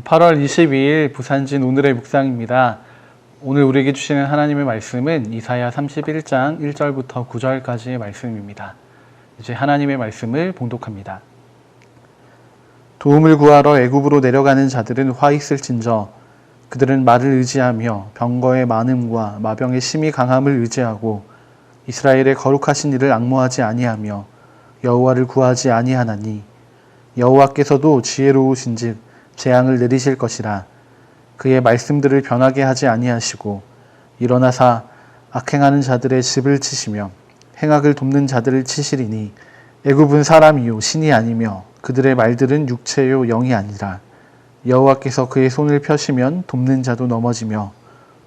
8월 22일 부산진 오늘의 묵상입니다. 오늘 우리에게 주시는 하나님의 말씀은 이사야 31장 1절부터 9절까지의 말씀입니다. 이제 하나님의 말씀을 봉독합니다. 도움을 구하러 애굽으로 내려가는 자들은 화 있을진저 그들은 말을 의지하며 병거의 많음과 마병의 심히 강함을 의지하고 이스라엘의 거룩하신 이를 앙모하지 아니하며 여호와를 구하지 아니하나니 여호와께서도 지혜로우신즉 재앙을 내리실 것이라. 그의 말씀들을 변하게 하지 아니하시고 일어나사 악행하는 자들의 집을 치시며 행악을 돕는 자들을 치시리니 애굽은 사람이요 신이 아니며 그들의 말들은 육체요 영이 아니라. 여호와께서 그의 손을 펴시면 돕는 자도 넘어지며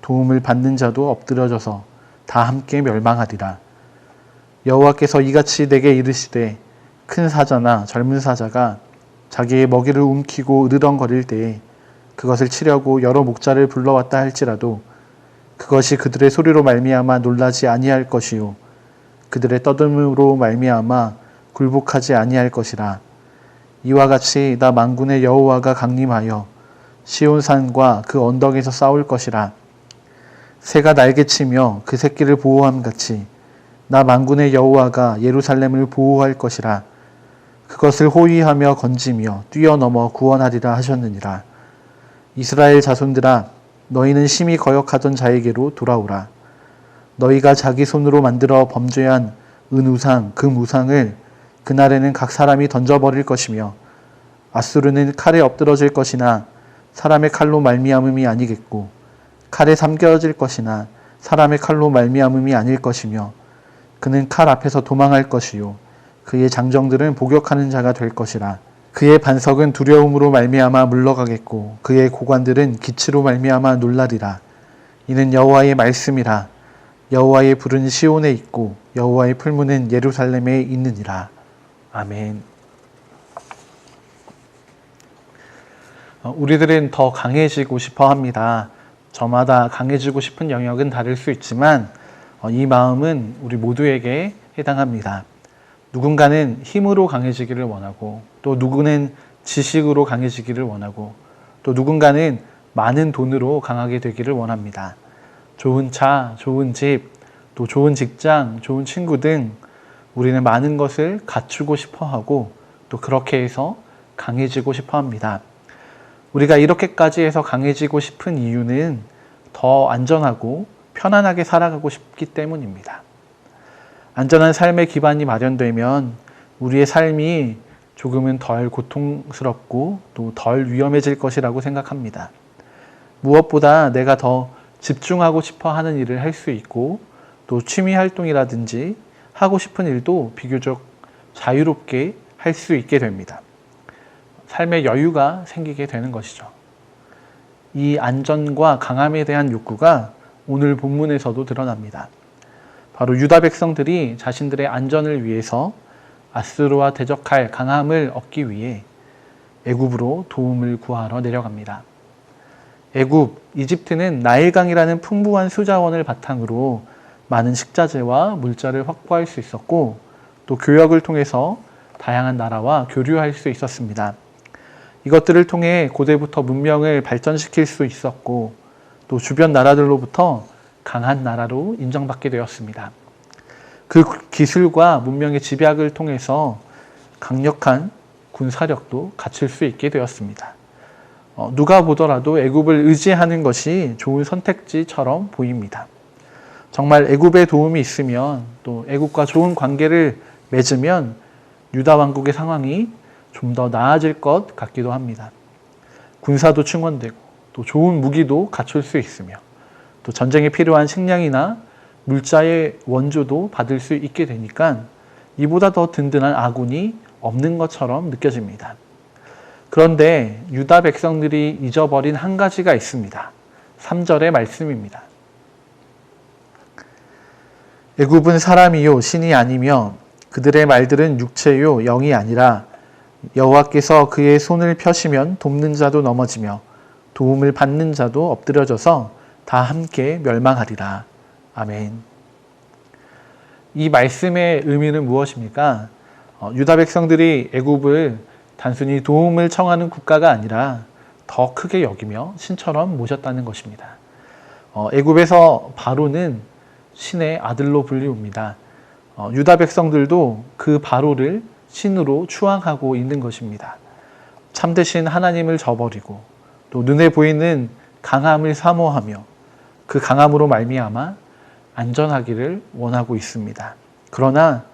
도움을 받는 자도 엎드려져서 다 함께 멸망하리라. 여호와께서 이같이 내게 이르시되 큰 사자나 젊은 사자가 자기의 먹이를 움키고 으르렁거릴 때에 그것을 치려고 여러 목자를 불러왔다 할지라도 그것이 그들의 소리로 말미암아 놀라지 아니할 것이요 그들의 떠듦으로 말미암아 굴복하지 아니할 것이라. 이와 같이 나 만군의 여호와가 강림하여 시온산과 그 언덕에서 싸울 것이라. 새가 날개치며 그 새끼를 보호함 같이 나 만군의 여호와가 예루살렘을 보호할 것이라. 그것을 호위하며 건지며 뛰어넘어 구원하리라 하셨느니라. 이스라엘 자손들아, 너희는 심히 거역하던 자에게로 돌아오라. 너희가 자기 손으로 만들어 범죄한 은우상, 금우상을 그날에는 각 사람이 던져버릴 것이며 아수르는 칼에 엎드러질 것이나 사람의 칼로 말미암음이 아니겠고 칼에 삼겨질 것이나 사람의 칼로 말미암음이 아닐 것이며 그는 칼 앞에서 도망할 것이요 그의 장정들은 복역하는 자가 될 것이라. 그의 반석은 두려움으로 말미암아 물러가겠고 그의 고관들은 기치로 말미암아 놀라리라. 이는 여호와의 말씀이라. 여호와의 불은 시온에 있고 여호와의 풀무는 예루살렘에 있느니라. 아멘. 우리들은 더 강해지고 싶어 합니다. 저마다 강해지고 싶은 영역은 다를 수 있지만 이 마음은 우리 모두에게 해당합니다. 누군가는 힘으로 강해지기를 원하고 또 누구는 지식으로 강해지기를 원하고 또 누군가는 많은 돈으로 강하게 되기를 원합니다. 좋은 차, 좋은 집, 또 좋은 직장, 좋은 친구 등 우리는 많은 것을 갖추고 싶어 하고 또 그렇게 해서 강해지고 싶어 합니다. 우리가 이렇게까지 해서 강해지고 싶은 이유는 더 안전하고 편안하게 살아가고 싶기 때문입니다. 안전한 삶의 기반이 마련되면 우리의 삶이 조금은 덜 고통스럽고 또 덜 위험해질 것이라고 생각합니다. 무엇보다 내가 더 집중하고 싶어 하는 일을 할 수 있고 또 취미 활동이라든지 하고 싶은 일도 비교적 자유롭게 할 수 있게 됩니다. 삶의 여유가 생기게 되는 것이죠. 이 안전과 강함에 대한 욕구가 오늘 본문에서도 드러납니다. 바로 유다 백성들이 자신들의 안전을 위해서 아수르와 대적할 강함을 얻기 위해 애굽으로 도움을 구하러 내려갑니다. 애굽, 이집트는 나일강이라는 풍부한 수자원을 바탕으로 많은 식자재와 물자를 확보할 수 있었고 또 교역을 통해서 다양한 나라와 교류할 수 있었습니다. 이것들을 통해 고대부터 문명을 발전시킬 수 있었고 또 주변 나라들로부터 강한 나라로 인정받게 되었습니다. 그 기술과 문명의 집약을 통해서 강력한 군사력도 갖출 수 있게 되었습니다. 누가 보더라도 애굽을 의지하는 것이 좋은 선택지처럼 보입니다. 정말 애굽의 도움이 있으면 또 애굽과 좋은 관계를 맺으면 유다 왕국의 상황이 좀 더 나아질 것 같기도 합니다. 군사도 충원되고 또 좋은 무기도 갖출 수 있으며 또 전쟁에 필요한 식량이나 물자의 원조도 받을 수 있게 되니까 이보다 더 든든한 아군이 없는 것처럼 느껴집니다. 그런데 유다 백성들이 잊어버린 한 가지가 있습니다. 3절의 말씀입니다. 애굽은 사람이요 신이 아니며 그들의 말들은 육체요 영이 아니라. 여호와께서 그의 손을 펴시면 돕는 자도 넘어지며 도움을 받는 자도 엎드려져서 다 함께 멸망하리라. 아멘. 이 말씀의 의미는 무엇입니까? 유다 백성들이 애굽을 단순히 도움을 청하는 국가가 아니라 더 크게 여기며 신처럼 모셨다는 것입니다. 애굽에서 바로는 신의 아들로 불리웁니다. 유다 백성들도 그 바로를 신으로 추앙하고 있는 것입니다. 참되신 하나님을 저버리고 또 눈에 보이는 강함을 사모하며 그 강함으로 말미암아 안전하기를 원하고 있습니다. 그러나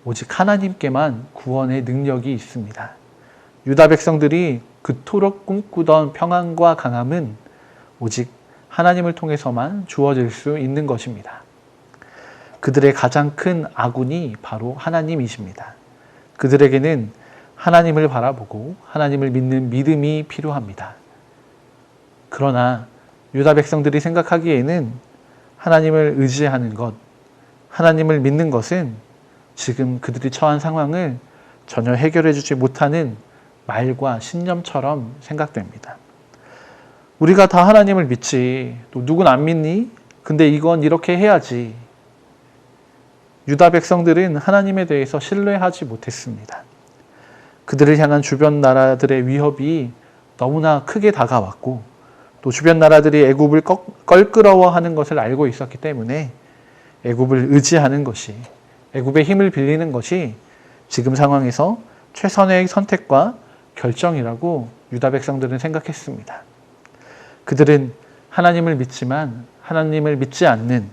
오직 하나님께만 구원의 능력이 있습니다. 유다 백성들이 그토록 꿈꾸던 평안과 강함은 오직 하나님을 통해서만 주어질 수 있는 것입니다. 그들의 가장 큰 아군이 바로 하나님이십니다. 그들에게는 하나님을 바라보고 하나님을 믿는 믿음이 필요합니다. 그러나 유다 백성들이 생각하기에는 하나님을 의지하는 것, 하나님을 믿는 것은 지금 그들이 처한 상황을 전혀 해결해 주지 못하는 말과 신념처럼 생각됩니다. 우리가 다 하나님을 믿지, 또 누군 안 믿니? 근데 이건 이렇게 해야지. 유다 백성들은 하나님에 대해서 신뢰하지 못했습니다. 그들을 향한 주변 나라들의 위협이 너무나 크게 다가왔고 또 주변 나라들이 애굽을 껄끄러워하는 것을 알고 있었기 때문에 애굽을 의지하는 것이, 애굽의 힘을 빌리는 것이 지금 상황에서 최선의 선택과 결정이라고 유다 백성들은 생각했습니다. 그들은 하나님을 믿지만 하나님을 믿지 않는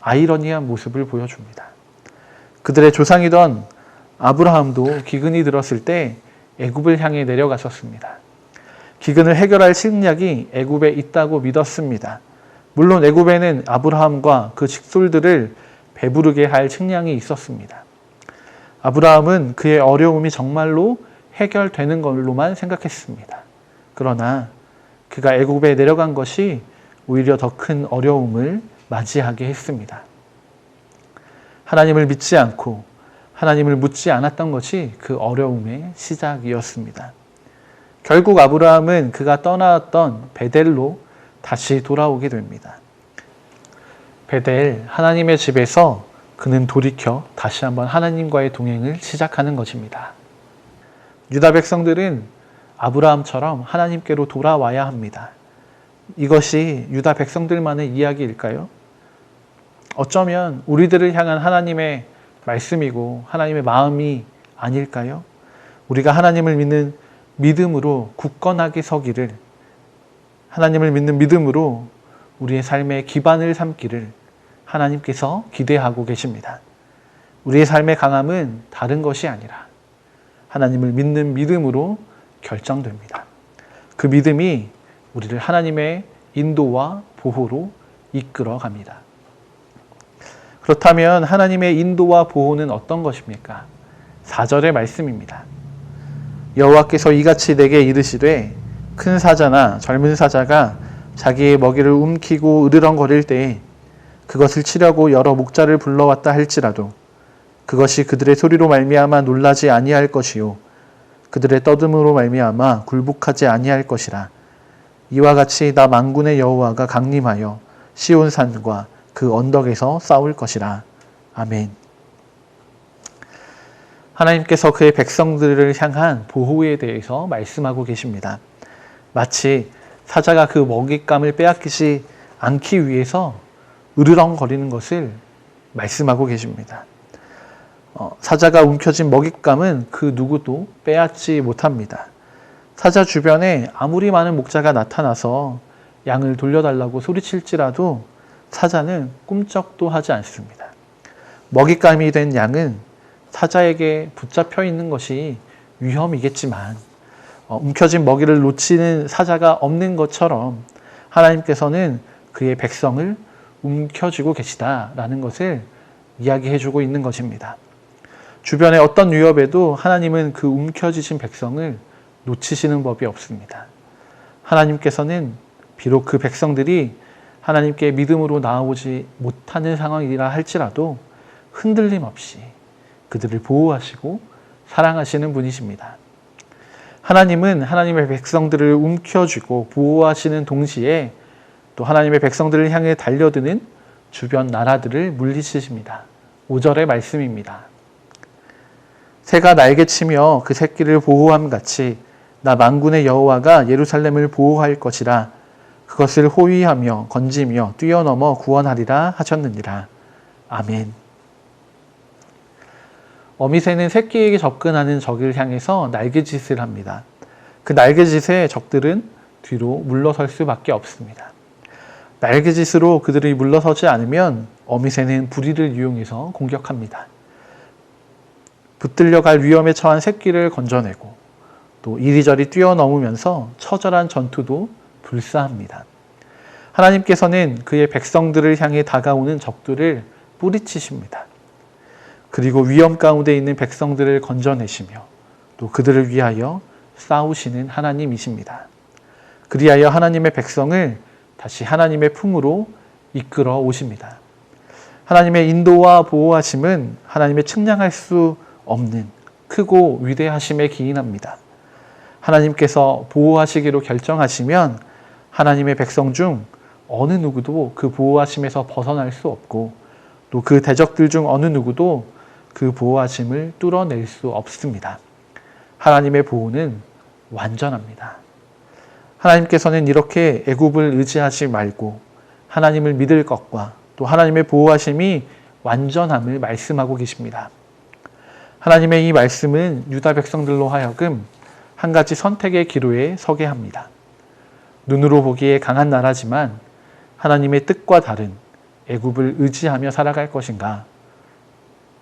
아이러니한 모습을 보여줍니다. 그들의 조상이던 아브라함도 기근이 들었을 때 애굽을 향해 내려갔었습니다. 기근을 해결할 식량이 애굽에 있다고 믿었습니다. 물론 애굽에는 아브라함과 그 직솔들을 배부르게 할 식량이 있었습니다. 아브라함은 그의 어려움이 정말로 해결되는 걸로만 생각했습니다. 그러나 그가 애굽에 내려간 것이 오히려 더 큰 어려움을 맞이하게 했습니다. 하나님을 믿지 않고 하나님을 묻지 않았던 것이 그 어려움의 시작이었습니다. 결국 아브라함은 그가 떠나왔던 베델로 다시 돌아오게 됩니다. 베델, 하나님의 집에서 그는 돌이켜 다시 한번 하나님과의 동행을 시작하는 것입니다. 유다 백성들은 아브라함처럼 하나님께로 돌아와야 합니다. 이것이 유다 백성들만의 이야기일까요? 어쩌면 우리들을 향한 하나님의 말씀이고 하나님의 마음이 아닐까요? 우리가 하나님을 믿는 믿음으로 굳건하게 서기를, 하나님을 믿는 믿음으로 우리의 삶의 기반을 삼기를 하나님께서 기대하고 계십니다. 우리의 삶의 강함은 다른 것이 아니라 하나님을 믿는 믿음으로 결정됩니다. 그 믿음이 우리를 하나님의 인도와 보호로 이끌어 갑니다. 그렇다면 하나님의 인도와 보호는 어떤 것입니까? 4절의 말씀입니다. 여호와께서 이같이 내게 이르시되 큰 사자나 젊은 사자가 자기의 먹이를 움키고 으르렁거릴 때에 그것을 치려고 여러 목자를 불러왔다 할지라도 그것이 그들의 소리로 말미암아 놀라지 아니할 것이요 그들의 떠듦으로 말미암아 굴복하지 아니할 것이라. 이와 같이 나 만군의 여호와가 강림하여 시온산과 그 언덕에서 싸울 것이라. 아멘. 하나님께서 그의 백성들을 향한 보호에 대해서 말씀하고 계십니다. 마치 사자가 그 먹잇감을 빼앗기지 않기 위해서 으르렁거리는 것을 말씀하고 계십니다. 사자가 움켜쥔 먹잇감은 그 누구도 빼앗지 못합니다. 사자 주변에 아무리 많은 목자가 나타나서 양을 돌려달라고 소리칠지라도 사자는 꿈쩍도 하지 않습니다. 먹잇감이 된 양은 사자에게 붙잡혀 있는 것이 위험이겠지만 움켜진 먹이를 놓치는 사자가 없는 것처럼 하나님께서는 그의 백성을 움켜쥐고 계시다라는 것을 이야기해주고 있는 것입니다. 주변의 어떤 위협에도 하나님은 그 움켜쥐신 백성을 놓치시는 법이 없습니다. 하나님께서는 비록 그 백성들이 하나님께 믿음으로 나아오지 못하는 상황이라 할지라도 흔들림 없이 그들을 보호하시고 사랑하시는 분이십니다. 하나님은 하나님의 백성들을 움켜쥐고 보호하시는 동시에 또 하나님의 백성들을 향해 달려드는 주변 나라들을 물리치십니다. 5절의 말씀입니다. 새가 날개치며 그 새끼를 보호함 같이 나 만군의 여호와가 예루살렘을 보호할 것이라. 그것을 호위하며 건지며 뛰어넘어 구원하리라 하셨느니라. 아멘. 어미새는 새끼에게 접근하는 적을 향해서 날개짓을 합니다. 그 날개짓에 적들은 뒤로 물러설 수밖에 없습니다. 날개짓으로 그들이 물러서지 않으면 어미새는 부리를 이용해서 공격합니다. 붙들려 갈 위험에 처한 새끼를 건져내고 또 이리저리 뛰어넘으면서 처절한 전투도 불사합니다. 하나님께서는 그의 백성들을 향해 다가오는 적들을 뿌리치십니다. 그리고 위험 가운데 있는 백성들을 건져내시며 또 그들을 위하여 싸우시는 하나님이십니다. 그리하여 하나님의 백성을 다시 하나님의 품으로 이끌어 오십니다. 하나님의 인도와 보호하심은 하나님의 측량할 수 없는 크고 위대하심에 기인합니다. 하나님께서 보호하시기로 결정하시면 하나님의 백성 중 어느 누구도 그 보호하심에서 벗어날 수 없고 또 그 대적들 중 어느 누구도 그 보호하심을 뚫어낼 수 없습니다. 하나님의 보호는 완전합니다. 하나님께서는 이렇게 애굽을 의지하지 말고 하나님을 믿을 것과 또 하나님의 보호하심이 완전함을 말씀하고 계십니다. 하나님의 이 말씀은 유다 백성들로 하여금 한 가지 선택의 기로에 서게 합니다. 눈으로 보기에 강한 나라지만 하나님의 뜻과 다른 애굽을 의지하며 살아갈 것인가?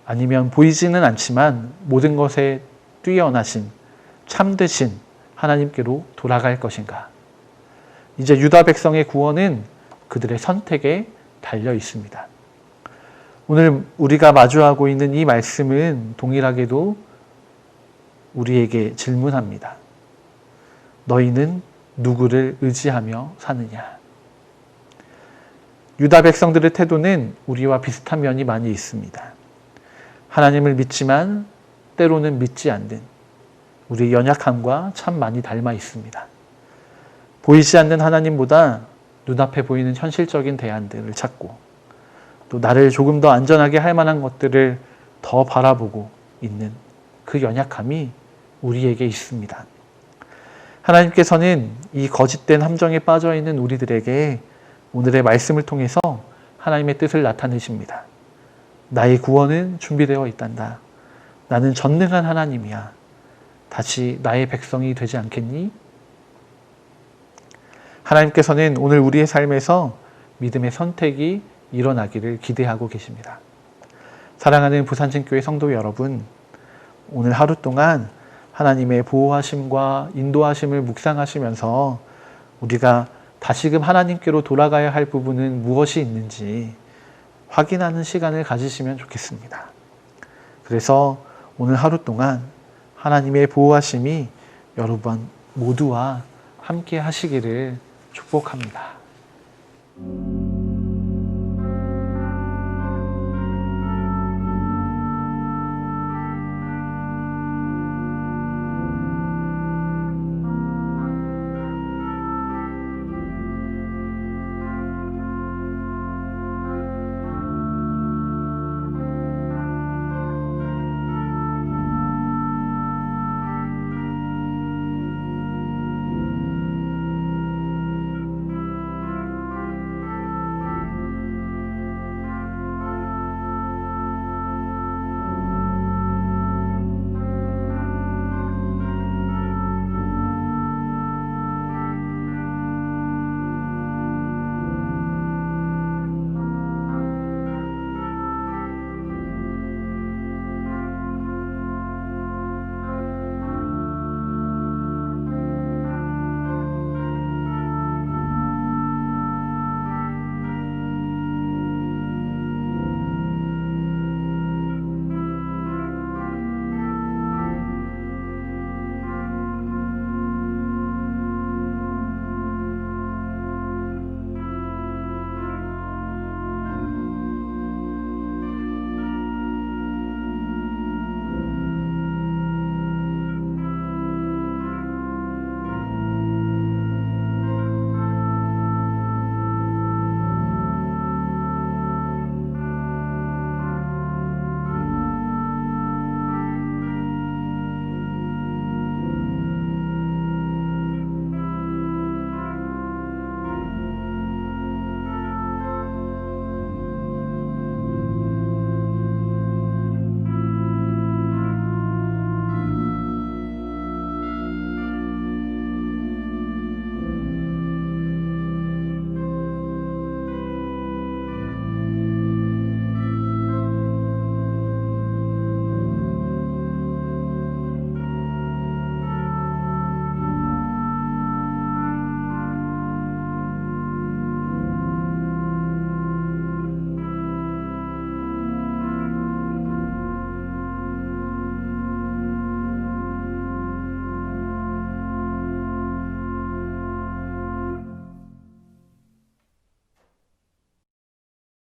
아니면 보이지는 않지만 모든 것에 뛰어나신 참되신 하나님께로 돌아갈 것인가? 이제 유다 백성의 구원은 그들의 선택에 달려 있습니다. 오늘 우리가 마주하고 있는 이 말씀은 동일하게도 우리에게 질문합니다. 너희는 누구를 의지하며 사느냐? 유다 백성들의 태도는 우리와 비슷한 면이 많이 있습니다. 하나님을 믿지만 때로는 믿지 않는 우리의 연약함과 참 많이 닮아 있습니다. 보이지 않는 하나님보다 눈앞에 보이는 현실적인 대안들을 찾고 또 나를 조금 더 안전하게 할 만한 것들을 더 바라보고 있는 그 연약함이 우리에게 있습니다. 하나님께서는 이 거짓된 함정에 빠져 있는 우리들에게 오늘의 말씀을 통해서 하나님의 뜻을 나타내십니다. 나의 구원은 준비되어 있단다. 나는 전능한 하나님이야. 다시 나의 백성이 되지 않겠니? 하나님께서는 오늘 우리의 삶에서 믿음의 선택이 일어나기를 기대하고 계십니다. 사랑하는 부산진교회 성도 여러분, 오늘 하루 동안 하나님의 보호하심과 인도하심을 묵상하시면서 우리가 다시금 하나님께로 돌아가야 할 부분은 무엇이 있는지 확인하는 시간을 가지시면 좋겠습니다. 그래서 오늘 하루 동안 하나님의 보호하심이 여러분 모두와 함께 하시기를 축복합니다.